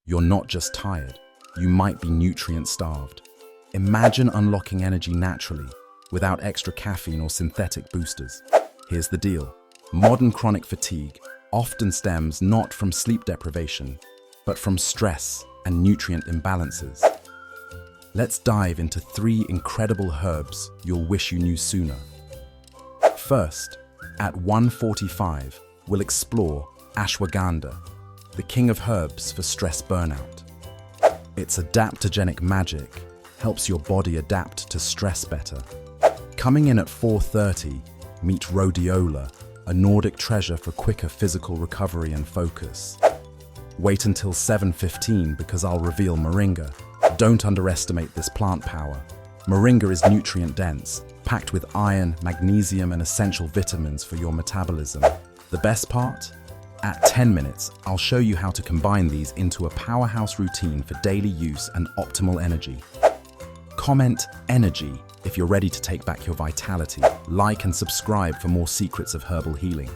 You're not just tired, you might be nutrient-starved. Imagine unlocking energy naturally, without extra caffeine or synthetic boosters. Here's the deal. Modern chronic fatigue often stems not from sleep deprivation, but from stress and nutrient imbalances. Let's dive into 3 incredible herbs you'll wish you knew sooner. First, at 1:45, we'll explore ashwagandha, the king of herbs for stress burnout. Its adaptogenic magic helps your body adapt to stress better. Coming in at 4:30, meet rhodiola, a Nordic treasure for quicker physical recovery and focus. Wait until 7:15 because I'll reveal moringa. Don't underestimate this plant power. Moringa is nutrient-dense, packed with iron, magnesium, and essential vitamins for your metabolism. The best part? At 10 minutes, I'll show you how to combine these into a powerhouse routine for daily use and optimal energy. Comment energy if you're ready to take back your vitality. Like and subscribe for more secrets of herbal healing.